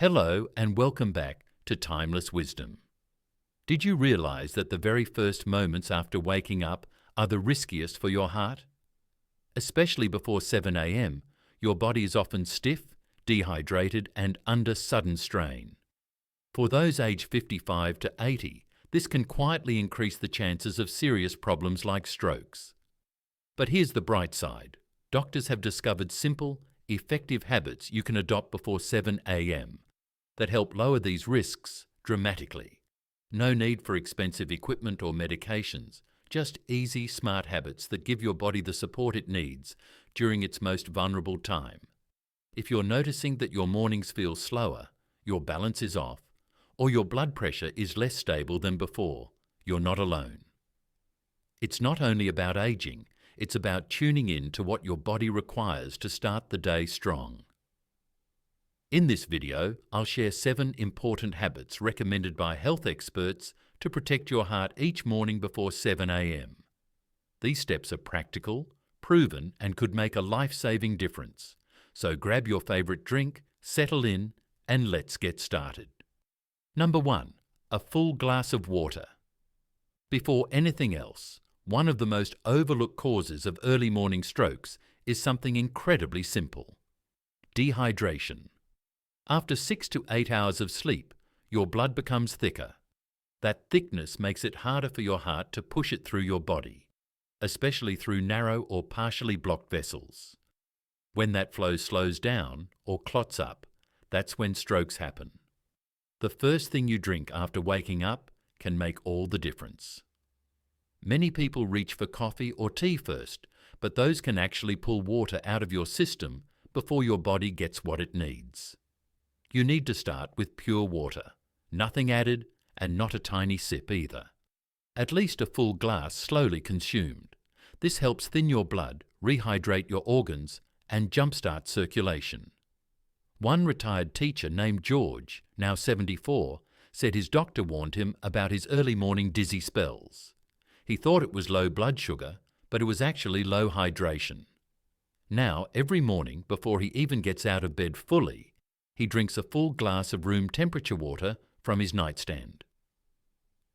Hello and welcome back to Timeless Wisdom. Did you realize that the very first moments after waking up are the riskiest for your heart? Especially before 7 a.m., your body is often stiff, dehydrated and under sudden strain. For those aged 55 to 80, this can quietly increase the chances of serious problems like strokes. But here's the bright side. Doctors have discovered simple, effective habits you can adopt before 7 a.m. that help lower these risks dramatically. No need for expensive equipment or medications, just easy, smart habits that give your body the support it needs during its most vulnerable time. If you're noticing that your mornings feel slower, your balance is off, or your blood pressure is less stable than before, you're not alone. It's not only about aging, it's about tuning in to what your body requires to start the day strong. In this video, I'll share 7 important habits recommended by health experts to protect your heart each morning before 7 a.m. These steps are practical, proven, and could make a life-saving difference. So grab your favorite drink, settle in, and let's get started. Number 1. A full glass of water. Before anything else, one of the most overlooked causes of early morning strokes is something incredibly simple: dehydration. After 6 to 8 hours of sleep, your blood becomes thicker. That thickness makes it harder for your heart to push it through your body, especially through narrow or partially blocked vessels. When that flow slows down or clots up, that's when strokes happen. The first thing you drink after waking up can make all the difference. Many people reach for coffee or tea first, but those can actually pull water out of your system before your body gets what it needs. You need to start with pure water, nothing added and not a tiny sip either. At least a full glass slowly consumed. This helps thin your blood, rehydrate your organs, and jumpstart circulation. One retired teacher named George, now 74, said his doctor warned him about his early morning dizzy spells. He thought it was low blood sugar, but it was actually low hydration. Now, every morning, before he even gets out of bed fully, he drinks a full glass of room temperature water from his nightstand.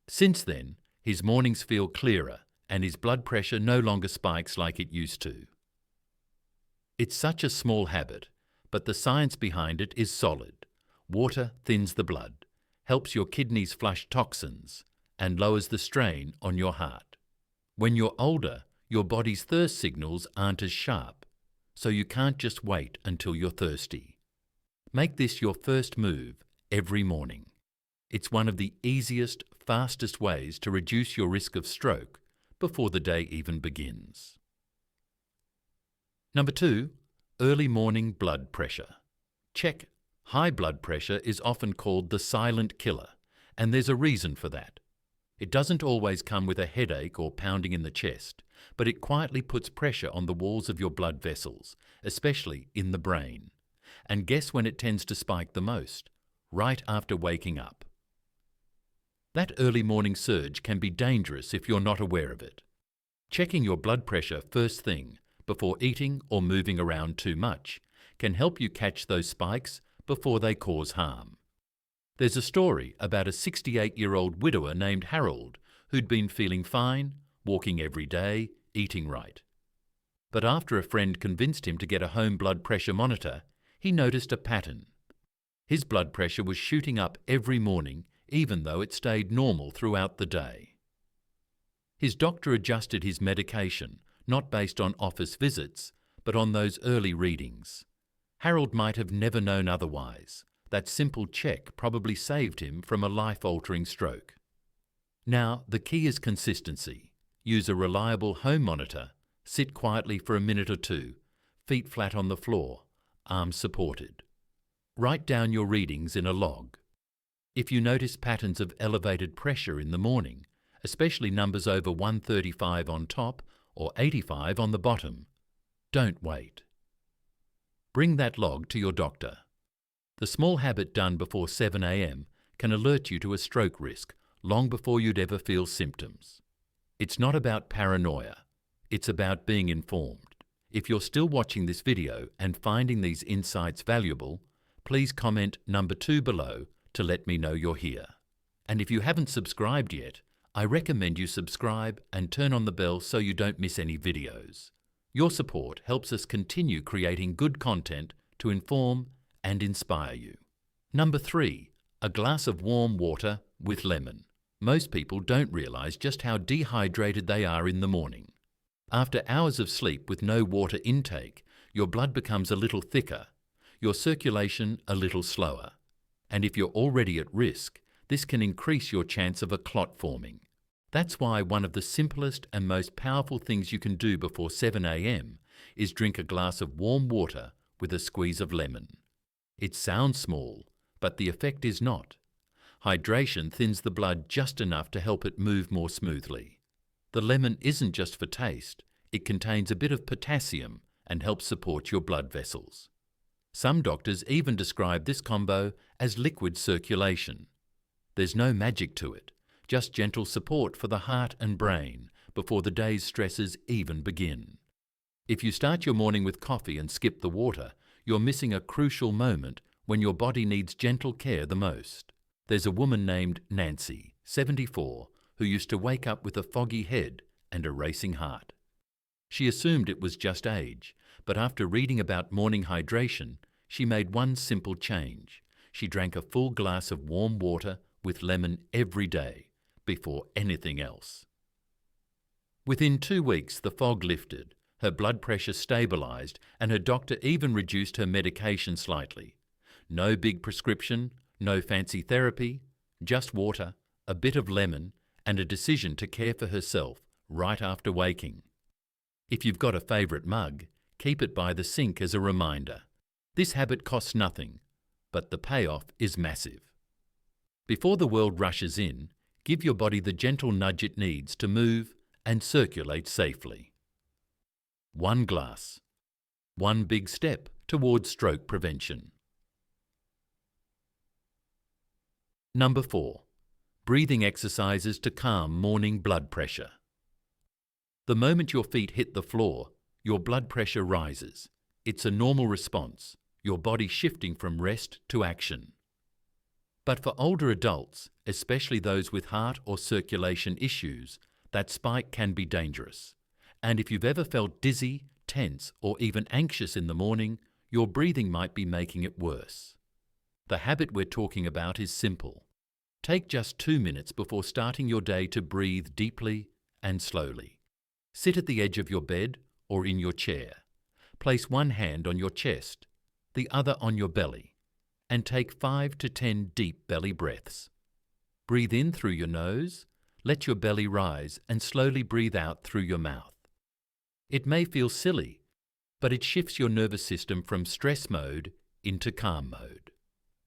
Since then, his mornings feel clearer and his blood pressure no longer spikes like it used to. It's such a small habit, but the science behind it is solid. Water thins the blood, helps your kidneys flush toxins, and lowers the strain on your heart. When you're older, your body's thirst signals aren't as sharp, so you can't just wait until you're thirsty. Make this your first move every morning. It's one of the easiest, fastest ways to reduce your risk of stroke before the day even begins. Number 2. Early morning blood pressure. Check. High blood pressure is often called the silent killer, and there's a reason for that. It doesn't always come with a headache or pounding in the chest, but it quietly puts pressure on the walls of your blood vessels, especially in the brain. And guess when it tends to spike the most? Right after waking up. That early morning surge can be dangerous if you're not aware of it. Checking your blood pressure first thing, before eating or moving around too much, can help you catch those spikes before they cause harm. There's a story about a 68-year-old widower named Harold who'd been feeling fine, walking every day, eating right. But after a friend convinced him to get a home blood pressure monitor, he noticed a pattern. His blood pressure was shooting up every morning, even though it stayed normal throughout the day. His doctor adjusted his medication, not based on office visits, but on those early readings. Harold might have never known otherwise. That simple check probably saved him from a life-altering stroke. Now, the key is consistency. Use a reliable home monitor. Sit quietly for a minute or two, feet flat on the floor, arms supported. Write down your readings in a log. If you notice patterns of elevated pressure in the morning, especially numbers over 135 on top or 85 on the bottom, don't wait. Bring that log to your doctor. The small habit done before 7 a.m. can alert you to a stroke risk long before you'd ever feel symptoms. It's not about paranoia. It's about being informed. If you're still watching this video and finding these insights valuable, please comment number 2 below to let me know you're here. And if you haven't subscribed yet, I recommend you subscribe and turn on the bell so you don't miss any videos. Your support helps us continue creating good content to inform and inspire you. Number 3, a glass of warm water with lemon. Most people don't realize just how dehydrated they are in the morning. After hours of sleep with no water intake, your blood becomes a little thicker, your circulation a little slower. And if you're already at risk, this can increase your chance of a clot forming. That's why one of the simplest and most powerful things you can do before 7 a.m. is drink a glass of warm water with a squeeze of lemon. It sounds small, but the effect is not. Hydration thins the blood just enough to help it move more smoothly. The lemon isn't just for taste, it contains a bit of potassium and helps support your blood vessels. Some doctors even describe this combo as liquid circulation. There's no magic to it, just gentle support for the heart and brain before the day's stresses even begin. If you start your morning with coffee and skip the water, you're missing a crucial moment when your body needs gentle care the most. There's a woman named Nancy, 74, who used to wake up with a foggy head and a racing heart. She assumed it was just age, but after reading about morning hydration, she made one simple change. She drank a full glass of warm water with lemon every day, before anything else. Within 2 weeks, the fog lifted, her blood pressure stabilized, and her doctor even reduced her medication slightly. No big prescription, no fancy therapy, just water, a bit of lemon, and a decision to care for herself right after waking. If you've got a favourite mug, keep it by the sink as a reminder. This habit costs nothing, but the payoff is massive. Before the world rushes in, give your body the gentle nudge it needs to move and circulate safely. 1 glass. One big step towards stroke prevention. Number 4. Breathing exercises to calm morning blood pressure. The moment your feet hit the floor, your blood pressure rises. It's a normal response, your body shifting from rest to action. But for older adults, especially those with heart or circulation issues, that spike can be dangerous. And if you've ever felt dizzy, tense, or even anxious in the morning, your breathing might be making it worse. The habit we're talking about is simple. Take just 2 minutes before starting your day to breathe deeply and slowly. Sit at the edge of your bed or in your chair. Place one hand on your chest, the other on your belly, and take 5 to 10 deep belly breaths. Breathe in through your nose, let your belly rise, and slowly breathe out through your mouth. It may feel silly, but it shifts your nervous system from stress mode into calm mode.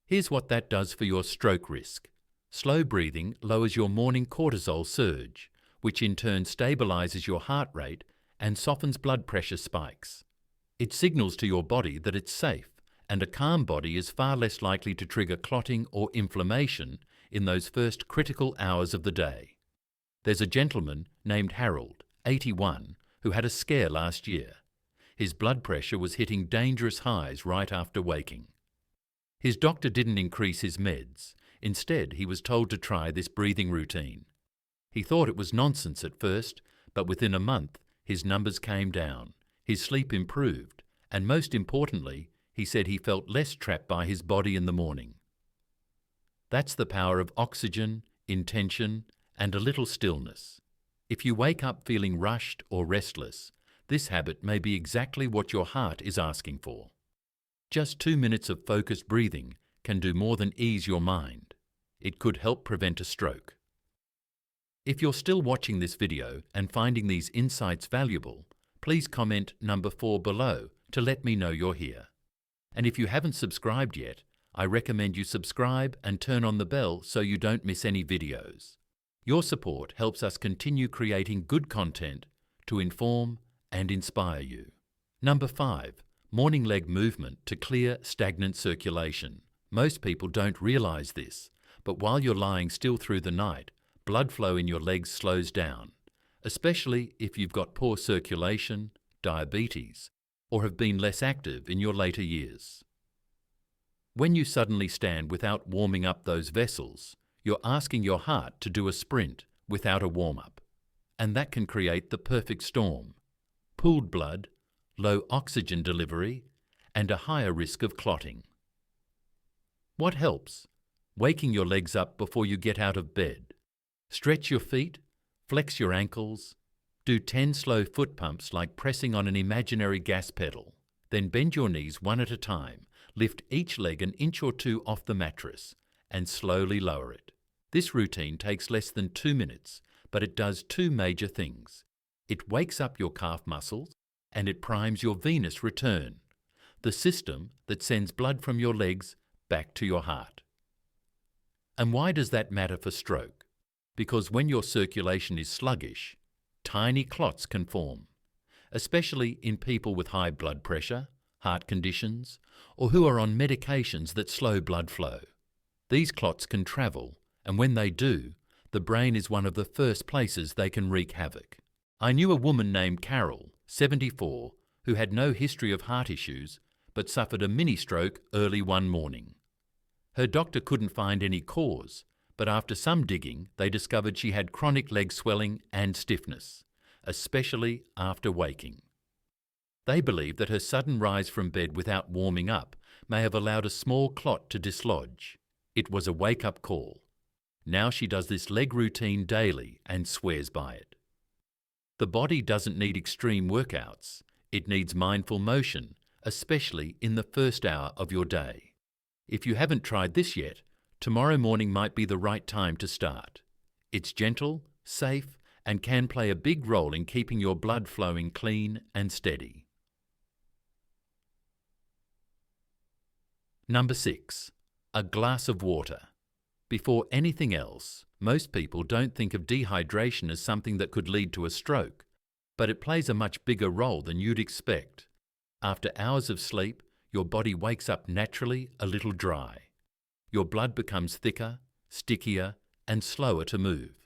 Here's what that does for your stroke risk. Slow breathing lowers your morning cortisol surge, which in turn stabilizes your heart rate and softens blood pressure spikes. It signals to your body that it's safe, and a calm body is far less likely to trigger clotting or inflammation in those first critical hours of the day. There's a gentleman named Harold, 81, who had a scare last year. His blood pressure was hitting dangerous highs right after waking. His doctor didn't increase his meds. Instead, he was told to try this breathing routine. He thought it was nonsense at first, but within a month, his numbers came down, his sleep improved, and most importantly, he said he felt less trapped by his body in the morning. That's the power of oxygen, intention, and a little stillness. If you wake up feeling rushed or restless, this habit may be exactly what your heart is asking for. Just 2 minutes of focused breathing can do more than ease your mind. It could help prevent a stroke. If you're still watching this video and finding these insights valuable, please comment number 4 below to let me know you're here. And if you haven't subscribed yet, I recommend you subscribe and turn on the bell so you don't miss any videos. Your support helps us continue creating good content to inform and inspire you. Number 5. Morning leg movement to clear stagnant circulation. Most people don't realize this, but while you're lying still through the night, blood flow in your legs slows down, especially if you've got poor circulation, diabetes, or have been less active in your later years. When you suddenly stand without warming up those vessels, you're asking your heart to do a sprint without a warm-up. And that can create the perfect storm: pooled blood, low oxygen delivery, and a higher risk of clotting. What helps? Waking your legs up before you get out of bed. Stretch your feet, flex your ankles, do 10 slow foot pumps like pressing on an imaginary gas pedal. Then bend your knees one at a time, lift each leg an inch or two off the mattress, and slowly lower it. This routine takes less than 2 minutes, but it does two major things. It wakes up your calf muscles, and it primes your venous return, the system that sends blood from your legs back to your heart. And why does that matter for stroke? Because when your circulation is sluggish, tiny clots can form, especially in people with high blood pressure, heart conditions, or who are on medications that slow blood flow. These clots can travel, and when they do, the brain is one of the first places they can wreak havoc. I knew a woman named Carol, 74, who had no history of heart issues, but suffered a mini-stroke early one morning. Her doctor couldn't find any cause, but after some digging, they discovered she had chronic leg swelling and stiffness, especially after waking. They believe that her sudden rise from bed without warming up may have allowed a small clot to dislodge. It was a wake-up call. Now she does this leg routine daily and swears by it. The body doesn't need extreme workouts. It needs mindful motion, especially in the first hour of your day. If you haven't tried this yet, tomorrow morning might be the right time to start. It's gentle, safe, and can play a big role in keeping your blood flowing clean and steady. Number 6. A glass of water. Before anything else, most people don't think of dehydration as something that could lead to a stroke, but it plays a much bigger role than you'd expect. After hours of sleep, your body wakes up naturally a little dry. Your blood becomes thicker, stickier, and slower to move.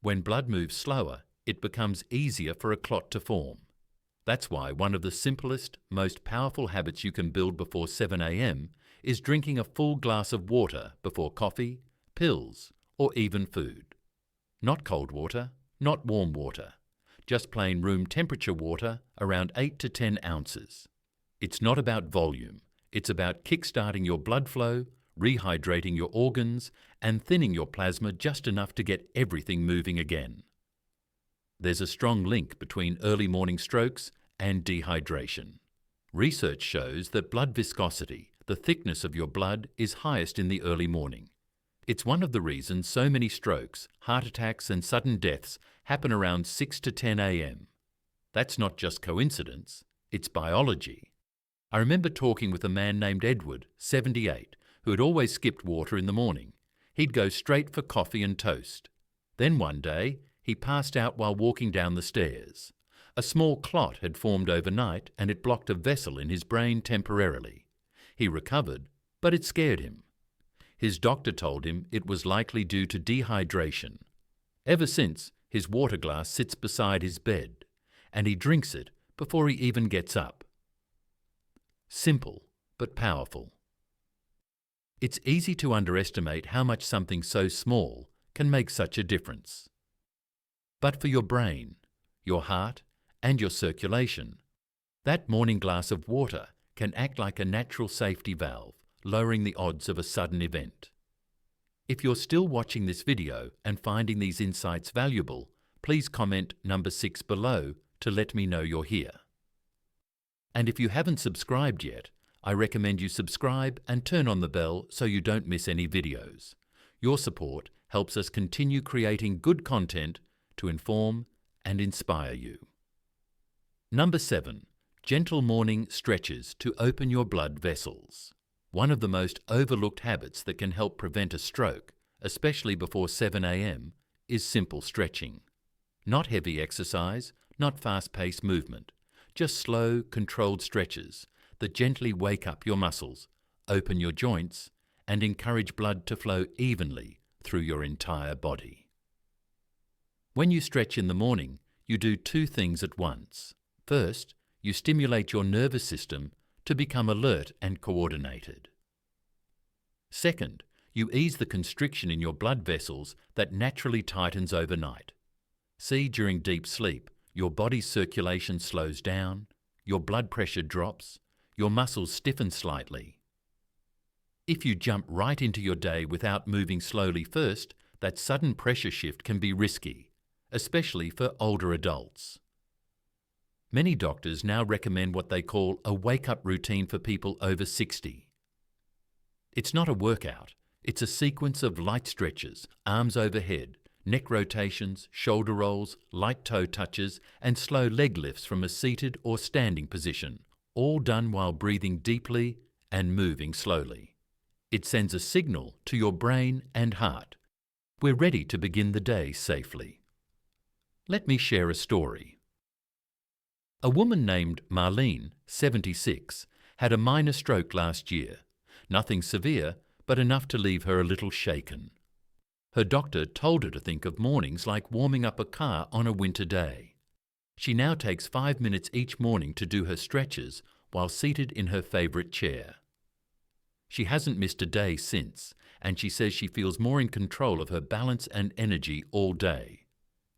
When blood moves slower, it becomes easier for a clot to form. That's why one of the simplest, most powerful habits you can build before 7 a.m. is drinking a full glass of water before coffee, pills, or even food. Not cold water, not warm water, just plain room temperature water around 8 to 10 ounces. It's not about volume, it's about kickstarting your blood flow, rehydrating your organs, and thinning your plasma just enough to get everything moving again. There's a strong link between early morning strokes and dehydration. Research shows that blood viscosity, the thickness of your blood, is highest in the early morning. It's one of the reasons so many strokes, heart attacks, and sudden deaths happen around 6 to 10 a.m. That's not just coincidence, it's biology. I remember talking with a man named Edward, 78, who had always skipped water in the morning. He'd go straight for coffee and toast. Then one day, he passed out while walking down the stairs. A small clot had formed overnight and it blocked a vessel in his brain temporarily. He recovered, but it scared him. His doctor told him it was likely due to dehydration. Ever since, his water glass sits beside his bed, and he drinks it before he even gets up. Simple, but powerful. It's easy to underestimate how much something so small can make such a difference. But for your brain, your heart, and your circulation, that morning glass of water can act like a natural safety valve, lowering the odds of a sudden event. If you're still watching this video and finding these insights valuable, please comment number 6 below to let me know you're here. And if you haven't subscribed yet, I recommend you subscribe and turn on the bell so you don't miss any videos. Your support helps us continue creating good content to inform and inspire you. Number 7. Gentle morning stretches to open your blood vessels. One of the most overlooked habits that can help prevent a stroke, especially before 7 a.m., is simple stretching. Not heavy exercise, not fast-paced movement, just slow, controlled stretches that gently wake up your muscles, open your joints, and encourage blood to flow evenly through your entire body. When you stretch in the morning, you do two things at once. First, you stimulate your nervous system to become alert and coordinated. Second, you ease the constriction in your blood vessels that naturally tightens overnight. See, during deep sleep, your body's circulation slows down, your blood pressure drops, your muscles stiffen slightly. If you jump right into your day without moving slowly first, that sudden pressure shift can be risky, especially for older adults. Many doctors now recommend what they call a wake-up routine for people over 60. It's not a workout, it's a sequence of light stretches, arms overhead, neck rotations, shoulder rolls, light toe touches, and slow leg lifts from a seated or standing position, all done while breathing deeply and moving slowly. It sends a signal to your brain and heart. We're ready to begin the day safely. Let me share a story. A woman named Marlene, 76, had a minor stroke last year. Nothing severe, but enough to leave her a little shaken. Her doctor told her to think of mornings like warming up a car on a winter day. She now takes 5 minutes each morning to do her stretches while seated in her favourite chair. She hasn't missed a day since, and she says she feels more in control of her balance and energy all day.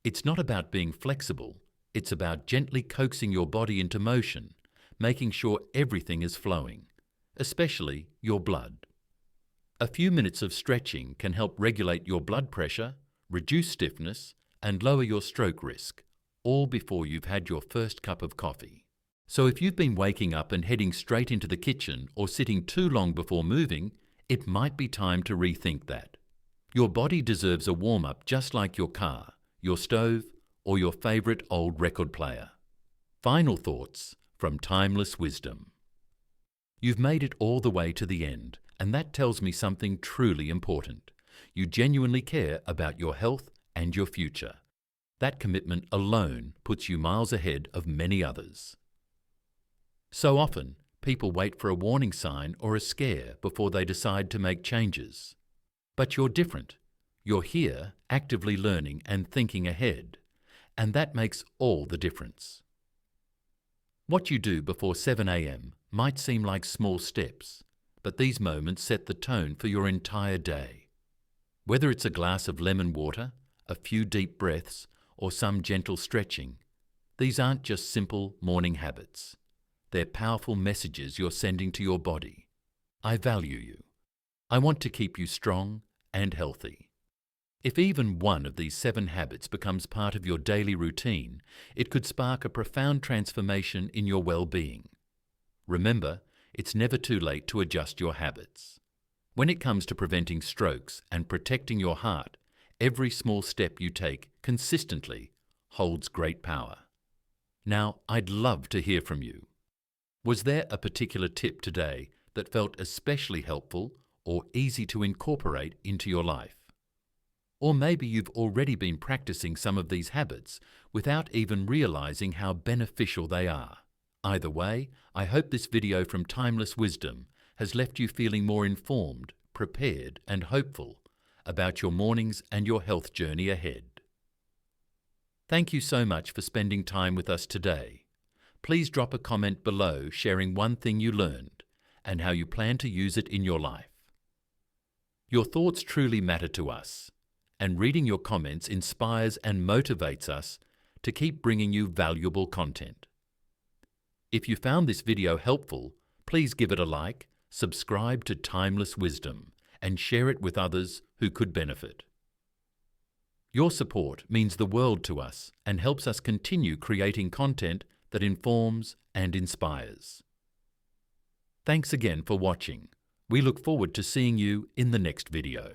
It's not about being flexible, it's about gently coaxing your body into motion, making sure everything is flowing, especially your blood. A few minutes of stretching can help regulate your blood pressure, reduce stiffness, and lower your stroke risk, all before you've had your first cup of coffee. So if you've been waking up and heading straight into the kitchen or sitting too long before moving, it might be time to rethink that. Your body deserves a warm-up just like your car, your stove, or your favourite old record player. Final thoughts from Timeless Wisdom. You've made it all the way to the end, and that tells me something truly important. You genuinely care about your health and your future. That commitment alone puts you miles ahead of many others. So often, people wait for a warning sign or a scare before they decide to make changes. But you're different. You're here, actively learning and thinking ahead, and that makes all the difference. What you do before 7 a.m. might seem like small steps, but these moments set the tone for your entire day. Whether it's a glass of lemon water, a few deep breaths, or some gentle stretching, these aren't just simple morning habits. They're powerful messages you're sending to your body. I value you. I want to keep you strong and healthy. If even one of these 7 habits becomes part of your daily routine, it could spark a profound transformation in your well-being. Remember, it's never too late to adjust your habits. When it comes to preventing strokes and protecting your heart, every small step you take consistently holds great power. Now, I'd love to hear from you. Was there a particular tip today that felt especially helpful or easy to incorporate into your life? Or maybe you've already been practicing some of these habits without even realizing how beneficial they are. Either way, I hope this video from Timeless Wisdom has left you feeling more informed, prepared, and hopeful about your mornings and your health journey ahead. Thank you so much for spending time with us today. Please drop a comment below sharing one thing you learned and how you plan to use it in your life. Your thoughts truly matter to us, and reading your comments inspires and motivates us to keep bringing you valuable content. If you found this video helpful, please give it a like, subscribe to Timeless Wisdom, and share it with others who could benefit. Your support means the world to us and helps us continue creating content that informs and inspires. Thanks again for watching. We look forward to seeing you in the next video.